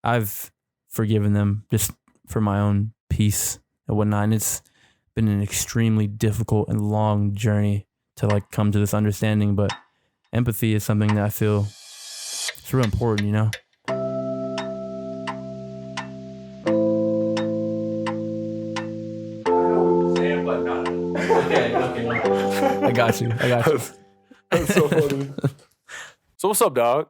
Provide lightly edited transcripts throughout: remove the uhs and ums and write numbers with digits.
I've forgiven them just for my own peace and whatnot. And it's been an extremely difficult and long journey to like come to this understanding. But empathy is something that I feel it's real important, you know? I got you. That's so funny. So what's up, dog?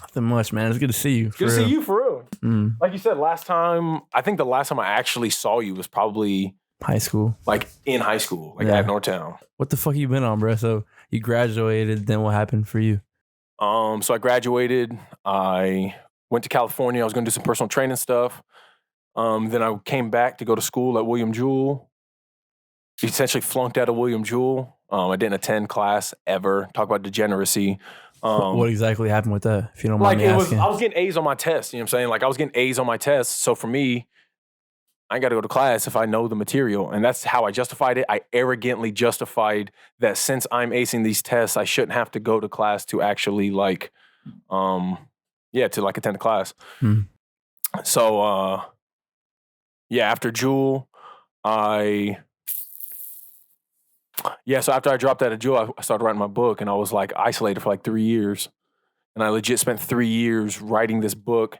Nothing much, man. It's good to see you. Good to see you for real. Like you said, I think the last time I actually saw you was probably high school. Like in high school, like at Northtown. What the fuck you been on, bro? So you graduated, then what happened for you? So I graduated. I went to California. I was going to do some personal training stuff. Then I came back to go to school at William Jewell. Essentially flunked out of William Jewell. I didn't attend class ever. Talk about degeneracy. What exactly happened with that, if you don't mind me asking? I was getting A's on my test. You know what I'm saying? Like I was getting A's on my test. So for me, I got to go to class if I know the material. And that's how I justified it. I arrogantly justified that since I'm acing these tests, I shouldn't have to go to class to actually to attend the class. So, after Jewell, so after I dropped out of Jewell, I started writing my book, and I was like isolated for like 3 years. And I legit spent 3 years writing this book,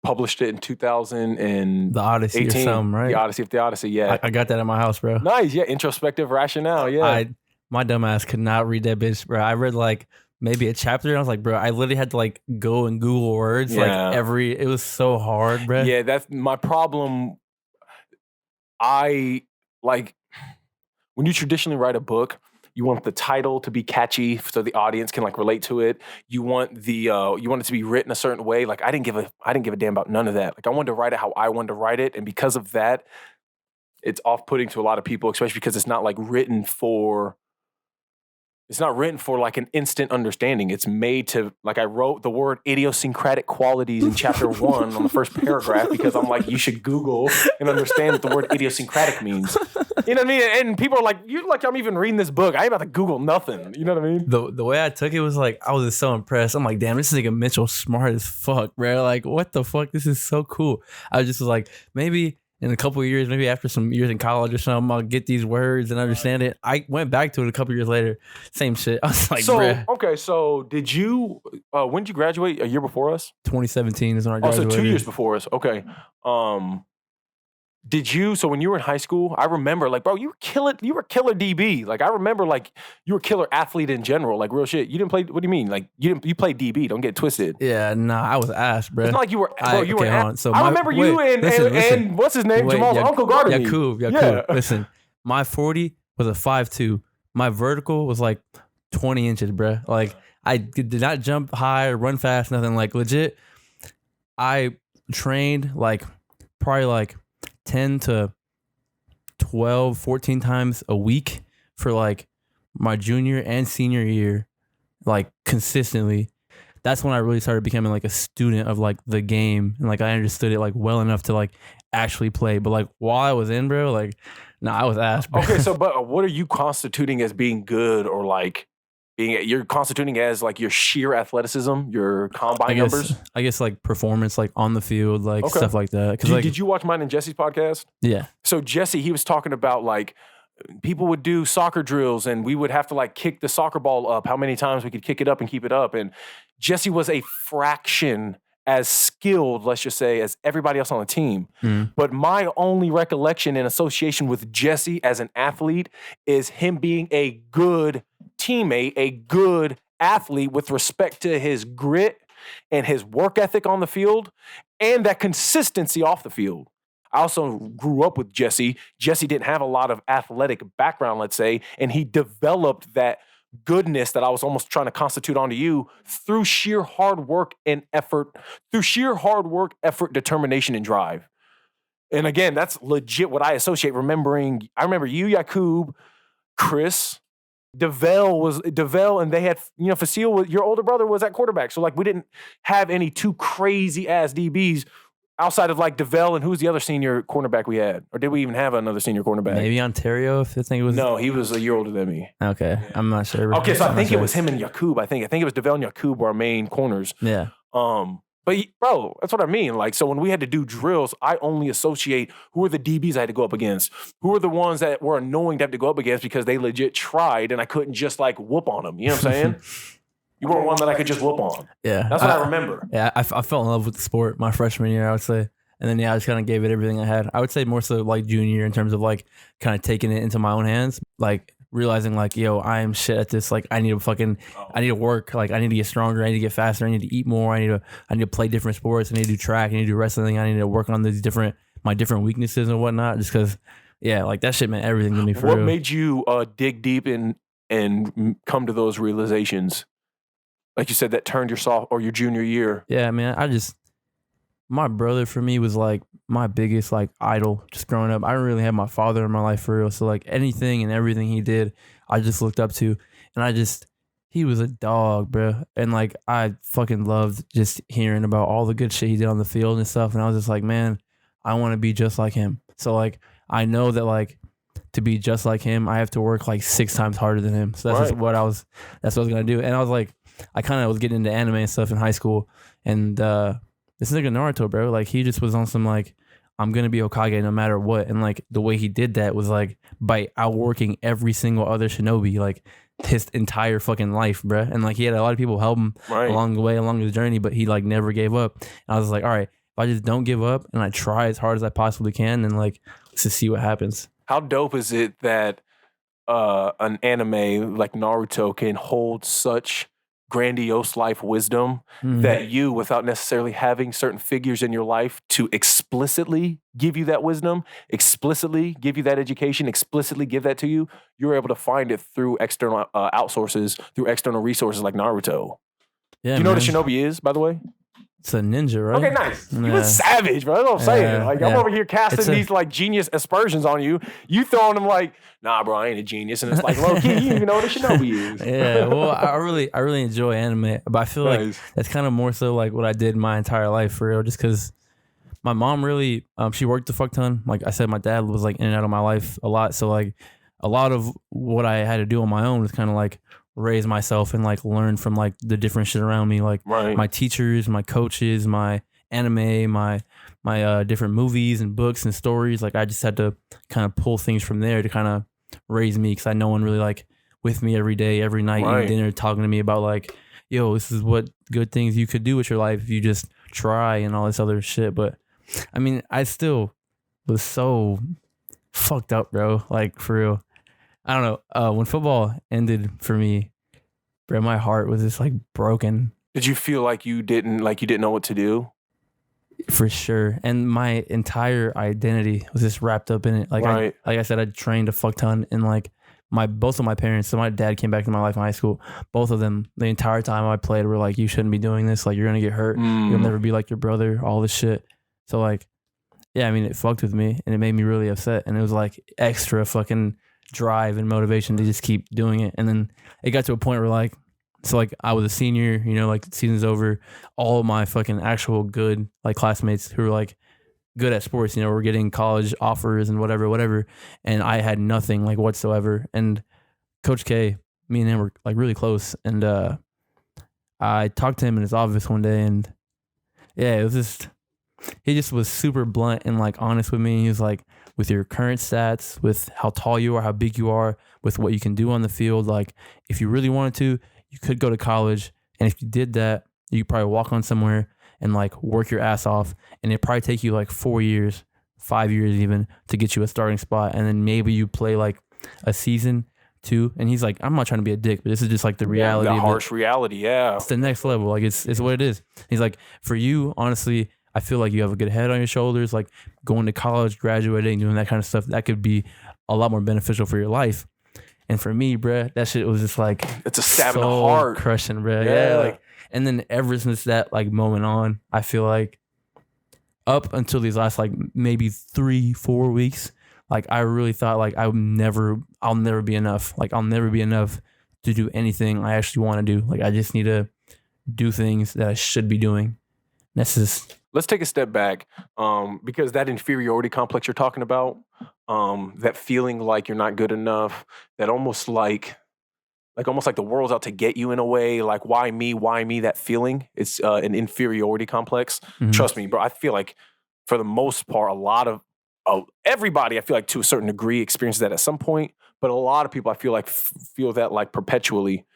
published it in 2000 and The Odyssey or something, right? The Odyssey of the Odyssey, yeah. I got that at my house, bro. Nice, yeah. Introspective rationale, yeah. My dumb ass could not read that bitch, bro. I read like maybe a chapter, and I was like, bro, I literally had to like go and Google words it was so hard, bro. Yeah, that's my problem. When you traditionally write a book, you want the title to be catchy so the audience can like relate to it. You want it to be written a certain way. Like I didn't give a damn about none of that. Like I wanted to write it how I wanted to write it, and because of that, it's off-putting to a lot of people, especially because it's not written for like an instant understanding. It's made to, like I wrote the word idiosyncratic qualities in chapter 1 on the first paragraph because I'm like, you should Google and understand what the word idiosyncratic means. You know what I mean? And people are like, you like I'm even reading this book. I ain't about to Google nothing. You know what I mean? The way I took it was like, I was just so impressed. I'm like, damn, this nigga Mitchell smart as fuck, bro. Like, what the fuck? This is so cool. I just was like, maybe in a couple of years, maybe after some years in college or something, I'll get these words and understand it. I went back to it a couple of years later. Same shit. I was like, bruh. Okay, so did you, when did you graduate? A year before us? 2017 is when I graduated. So 2 years before us. Okay. So when you were in high school, I remember like, bro, you were killer DB. Like I remember like you were killer athlete in general, like real shit. You didn't play, what do you mean? Like you played DB, don't get it twisted. Yeah, nah, I was ass, bro. It's not like you were, So I remember you and what's his name? Jamal's uncle guarded me. Yakub. Yeah. Listen, my 40 was a 5'2". My vertical was like 20 inches, bro. Like I did not jump high or run fast, nothing. Like legit, I trained like probably like 10 to 12, 14 times a week for like my junior and senior year, like consistently. That's when I really started becoming like a student of like the game, and like I understood it like well enough to like actually play. But like while I was in, bro, like I was ass, bro. Okay, so but what are you constituting as being good, or like you're constituting as like your sheer athleticism, your combine numbers? I guess like performance, like on the field, like stuff like that. Did you watch mine and Jesse's podcast? Yeah. So Jesse, he was talking about like people would do soccer drills and we would have to like kick the soccer ball up, how many times we could kick it up and keep it up. And Jesse was a fraction as skilled, let's just say, as everybody else on the team. But my only recollection in association with Jesse as an athlete is him being a good teammate, a good athlete with respect to his grit and his work ethic on the field and that consistency off the field. I also grew up with Jesse. Jesse didn't have a lot of athletic background, let's say, and he developed that goodness that I was almost trying to constitute onto you through sheer hard work, determination, and drive. And again, that's legit what I associate. I remember you, Yakub, Chris, DeVell, and they had, Fasil, your older brother was at quarterback. So like we didn't have any too crazy ass DBs outside of like DeVell, and who's the other senior cornerback we had? Or did we even have another senior cornerback? Maybe Ontario, if I think it was. No, he was a year older than me. Okay, I'm not sure. Okay, so I think it was him and Yakub. I think it was DeVell and Yakub were our main corners. Yeah. But But bro, that's what I mean. Like, so when we had to do drills, I only associate who are the DBs I had to go up against, who are the ones that were annoying to have to go up against because they legit tried and I couldn't just like whoop on them. You know what I'm saying? You weren't one that I could just whoop on. Yeah, that's what I remember. Yeah, I fell in love with the sport my freshman year, I would say. And then, I just kind of gave it everything I had. I would say more so like junior year in terms of like kind of taking it into my own hands, like realizing like, yo, I am shit at this. Like I need to work. Like I need to get stronger. I need to get faster. I need to eat more. I need to play different sports. I need to do track. I need to do wrestling. I need to work on my different weaknesses and whatnot. Just because, like that shit meant everything to me. For what real. made you dig deep and come to those realizations? Like you said, that turned your junior year. Yeah, man. My brother for me was like my biggest like idol just growing up. I didn't really have my father in my life for real. So like anything and everything he did, I just looked up to. And he was a dog, bro. And like I fucking loved just hearing about all the good shit he did on the field and stuff. And I was just like, man, I want to be just like him. So like I know that like to be just like him, I have to work like 6 times harder than him. So that's what I was gonna do. And I was like, I kind of was getting into anime and stuff in high school. And this nigga Naruto, bro, like he just was on some like, I'm gonna be Hokage no matter what. And like the way he did that was like by outworking every single other shinobi, like his entire fucking life, bro. And like he had a lot of people help him along the way, along his journey, but he like never gave up. And I was like, all right, if I just don't give up and I try as hard as I possibly can, and like let's just see what happens. How dope is it that an anime like Naruto can hold such grandiose life wisdom that you, without necessarily having certain figures in your life to explicitly give you that wisdom, explicitly give you that education, explicitly give that to you, you're able to find it through external outsources, through external resources like Naruto. Yeah, do you know what a shinobi is, by the way? It's a ninja, right? Okay, nice. You was savage, bro. That's what I'm saying. Like I'm over here casting these like genius aspersions on you. You throwing them like, nah, bro, I ain't a genius. And it's like, low key, you didn't even know what a shinobi is. Yeah, well, I really enjoy anime, but I feel like that's kind of more so like what I did my entire life for real. Just because my mom really, she worked a fuck ton. Like I said, my dad was like in and out of my life a lot. So like a lot of what I had to do on my own was kind of like raise myself and like learn from like the different shit around me, like my teachers, my coaches, my anime, my different movies and books and stories. Like I just had to kind of pull things from there to kind of raise me, because I had no one really like with me every day, every night, eating dinner, talking to me about like, yo, this is what good things you could do with your life if you just try and all this other shit. But I mean, I still was so fucked up, bro. Like for real. I don't know. When football ended for me, bro, my heart was just like broken. Did you feel like you didn't know what to do? For sure. And my entire identity was just wrapped up in it. Like I said, I trained a fuck ton, and like both of my parents, so my dad came back to my life in high school. Both of them, the entire time I played, were like, you shouldn't be doing this. Like you're gonna get hurt. You'll never be like your brother, all this shit. So like, yeah, I mean, it fucked with me and it made me really upset. And it was like extra fucking drive and motivation to just keep doing it. And then it got to a point where like, so like I was a senior, you know, like the season's over, all of my fucking actual good like classmates who were like good at sports, you know, were getting college offers and whatever. And I had nothing like whatsoever. And Coach K, me and him were like really close. And I talked to him in his office one day, and yeah, it was just, he just was super blunt and like honest with me. He was like, with your current stats, with how tall you are, how big you are, with what you can do on the field, like if you really wanted to, you could go to college. And if you did that, you could probably walk on somewhere and like work your ass off. And it'd probably take you like 4 years, 5 years even, to get you a starting spot. And then maybe you play like a season, 2. And he's like, I'm not trying to be a dick, but this is just like the reality. The harsh reality, yeah. It's the next level. Like it's what it is. He's like, for you, honestly, I feel like you have a good head on your shoulders, like going to college, graduating, doing that kind of stuff. That could be a lot more beneficial for your life. And for me, bruh, that shit was just like, it's a stab in the heart, crushing, bruh. Yeah. Like, and then ever since that like moment on, I feel like up until these last like maybe 3-4 weeks, like I really thought like I'll never be enough. Like I'll never be enough to do anything I actually want to do. Like I just need to do things that I should be doing. That's just. Let's take a step back, because that inferiority complex you're talking about, that feeling like you're not good enough, that almost like like almost like the world's out to get you in a way. Like, why me? Why me? That feeling. It's an inferiority complex. Mhm. Trust me, bro. I feel like for the most part, a lot of everybody, I feel like to a certain degree experiences that at some point, but a lot of people I feel like feel that like perpetually,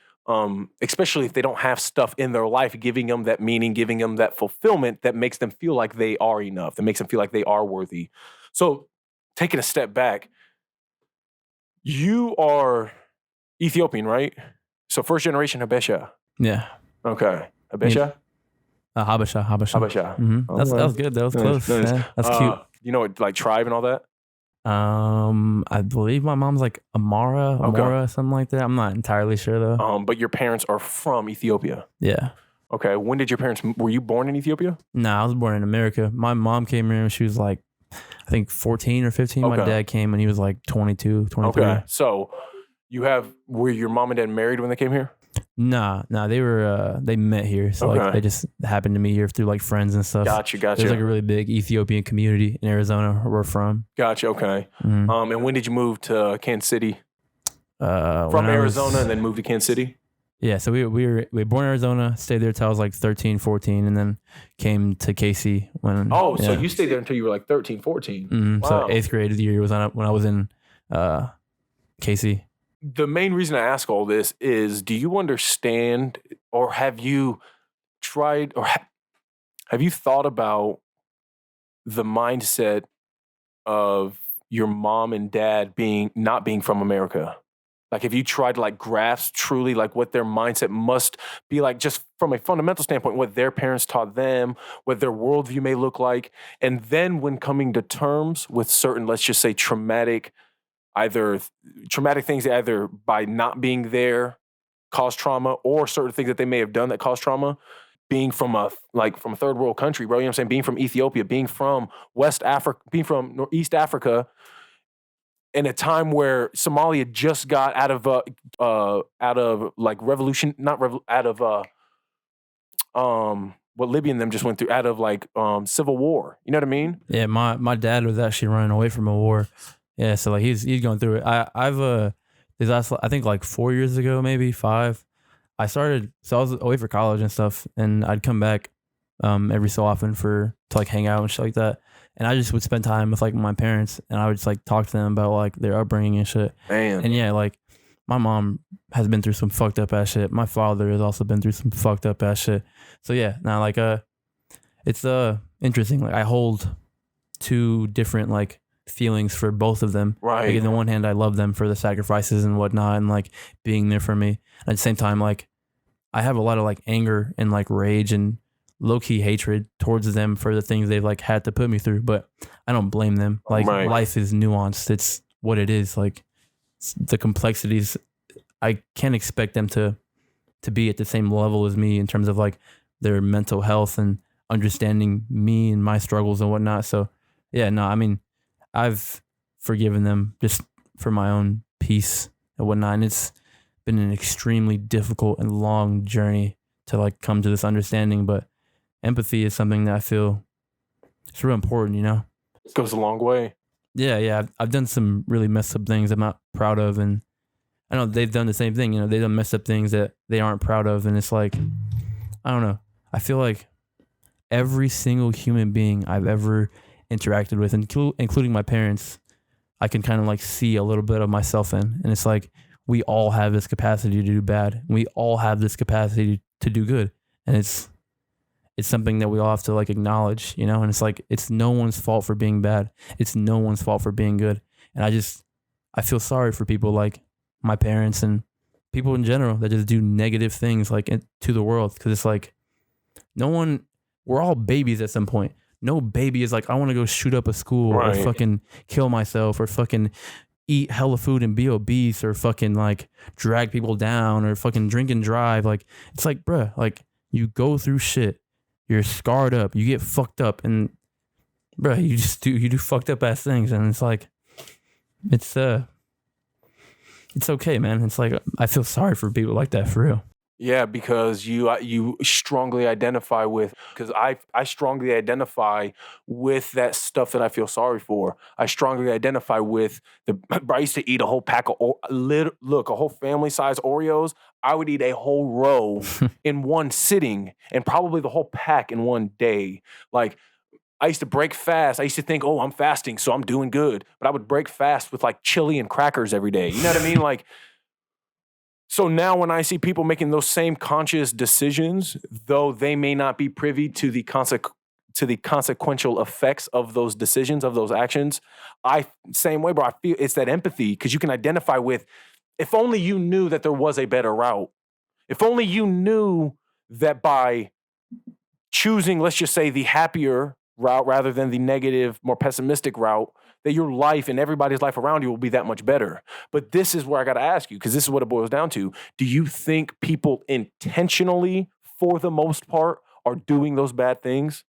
especially if they don't have stuff in their life giving them that meaning, giving them that fulfillment that makes them feel like they are enough, that makes them feel like they are worthy. So taking a step back, you are Ethiopian, right? So first generation Habesha. Yeah. Okay. Habesha? Habesha. Habesha. Mm-hmm. That was good. That was close. Nice. Yeah, that's cute. You know, like tribe and all that? I believe my mom's like Amora, something like that. I'm not entirely sure though. But your parents are from Ethiopia. Yeah. Okay. When did your parents, were you born in Ethiopia? Nah, I was born in America. My mom came here when she was like, I think 14 or 15. Okay. My dad came when he was like 22, 23. Okay. So were your mom and dad married when they came here? Nah, they met here. So like they just happened to meet here through like friends and stuff. Gotcha. There's like a really big Ethiopian community in Arizona where we're from. Gotcha. Okay. Mhm. And when did you move to Kansas City? From From Arizona and then moved to Kansas City? Yeah, so we were born in Arizona, stayed there till I was like 13, 14, and then came to KC when. Oh, so you stayed there until you were like 13, 14. Mm-hmm. Wow. So 8th grade of the year was when I was in KC. The main reason I ask all this is, do you understand, or have you tried, or have you thought about the mindset of your mom and dad not being from America? Like, have you tried to like grasp truly like what their mindset must be like, just from a fundamental standpoint, what their parents taught them, what their worldview may look like, and then when coming to terms with certain, let's just say, traumatic things that either by not being there cause trauma, or certain things that they may have done that cause trauma, being from a third world country, bro, you know what I'm saying? Being from Ethiopia, being from West Africa, being from East Africa, in a time where Somalia just got out of like revolution, what Libya and them just went through, out of like civil war. You know what I mean? Yeah, my dad was actually running away from a war. Yeah, so like he's going through it. I think like 4 years ago, maybe 5. I was away for college and stuff, and I'd come back every so often to like hang out and shit like that. And I just would spend time with like my parents, and I would just like talk to them about like their upbringing and shit. Man. And yeah, like my mom has been through some fucked up ass shit. My father has also been through some fucked up ass shit. So yeah, now like it's interesting. Like I hold 2 different like feelings for both of them. Right. Like, on the one hand, I love them for the sacrifices and whatnot, and like being there for me. At the same time, like I have a lot of like anger and like rage and low-key hatred towards them for the things they've like had to put me through, but I don't blame them. Like life is nuanced. It's what it is. Like the complexities, I can't expect them to be at the same level as me in terms of like their mental health and understanding me and my struggles and whatnot. So yeah, no, I mean, I've forgiven them just for my own peace and whatnot. And it's been an extremely difficult and long journey to like come to this understanding, but empathy is something that I feel it's real important, you know? It goes a long way. Yeah. I've done some really messed up things I'm not proud of. And I know they've done the same thing. You know, they've done messed up things that they aren't proud of. And it's like, I don't know. I feel like every single human being I've ever interacted with, including my parents, I can kind of like see a little bit of myself in. And it's like, we all have this capacity to do bad. We all have this capacity to do good. And it's something that we all have to like acknowledge, you know? And it's like, it's no one's fault for being bad. It's no one's fault for being good. And I feel sorry for people like my parents and people in general that just do negative things like to the world. Cause it's like, we're all babies at some point. No baby is like, I want to go shoot up a school or fucking kill myself or fucking eat hella food and be obese or fucking like drag people down or fucking drink and drive. Like, it's like, bruh, like you go through shit. You're scarred up. You get fucked up, and bro, you do fucked up ass things, and it's like, it's okay, man. It's like I feel sorry for people like that for real. Yeah, because you strongly identify with, because I strongly identify with that stuff that I feel sorry for. I strongly identify with I used to eat a whole pack of a whole family size Oreos. I would eat a whole row in one sitting, and probably the whole pack in one day. Like, I used to break fast. I used to think, oh, I'm fasting, so I'm doing good. But I would break fast with like chili and crackers every day. You know what I mean? Like, so now when I see people making those same conscious decisions, though they may not be privy to the consequential effects of those decisions, of those actions, same way, bro. I feel it's that empathy, because you can identify with, if only you knew that there was a better route. If only you knew that by choosing, let's just say, the happier route rather than the negative, more pessimistic route, that your life and everybody's life around you will be that much better. But this is where I got to ask you, because this is what it boils down to. Do you think people intentionally, for the most part, are doing those bad things?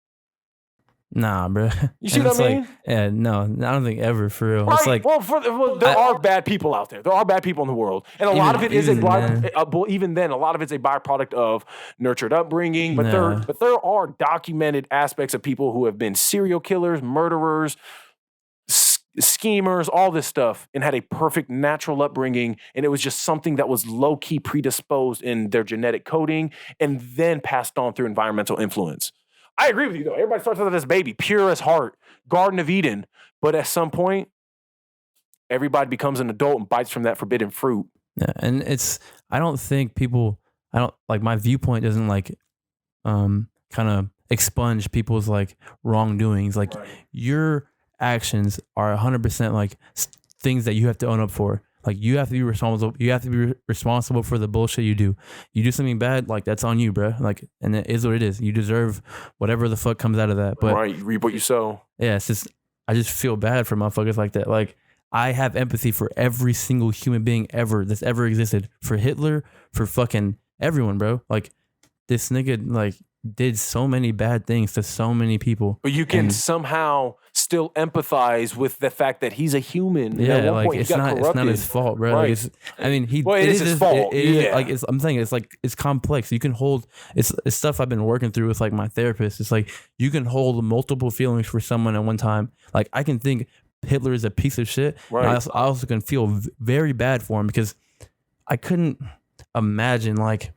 Nah, bro. You see what I mean? Like, yeah, no, I don't think ever, for real. Right. It's like, there are bad people out there. There are bad people in the world, and a lot of it is even then, a lot of it's a byproduct of nurtured upbringing. But there are documented aspects of people who have been serial killers, murderers, schemers, all this stuff, and had a perfect natural upbringing, and it was just something that was low-key predisposed in their genetic coding and then passed on through environmental influence. I agree with you, though. Everybody starts with this baby, pure as heart, Garden of Eden. But at some point, everybody becomes an adult and bites from that forbidden fruit. Yeah, and I don't think people, my viewpoint doesn't kind of expunge people's like wrongdoings. Like, right. Your actions are 100% like things that you have to own up for. Like, you have to be responsible. You have to be responsible for the bullshit you do. You do something bad, like, that's on you, bro. Like, and it is what it is. You deserve whatever the fuck comes out of that. But right, you reap what you sow. Yeah, it's just, I just feel bad for motherfuckers like that. Like, I have empathy for every single human being that's ever existed. For Hitler, for fucking everyone, bro. Like, this nigga, like, did so many bad things to so many people. But you can somehow still empathize with the fact that he's a human. Yeah, at one point it's not his fault, bro. Right. Like, it is his fault. I'm saying it's complex. You can hold it's stuff I've been working through with like my therapist. It's like you can hold multiple feelings for someone at one time. Like, I can think Hitler is a piece of shit. Right. I also can feel very bad for him, because I couldn't imagine like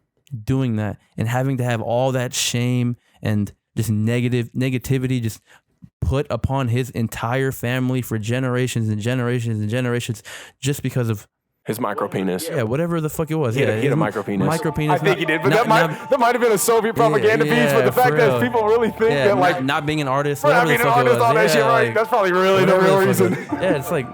doing that and having to have all that shame and just negativity just put upon his entire family for generations and generations and generations, just because of his micro penis. Yeah, whatever the fuck it was. He had a micro penis. I think he did, but that might have been a Soviet propaganda piece. But the fact that people really think that, like, not being an artist, not being an artist, all that shit, right? That's probably really the real reason. Yeah, it's like.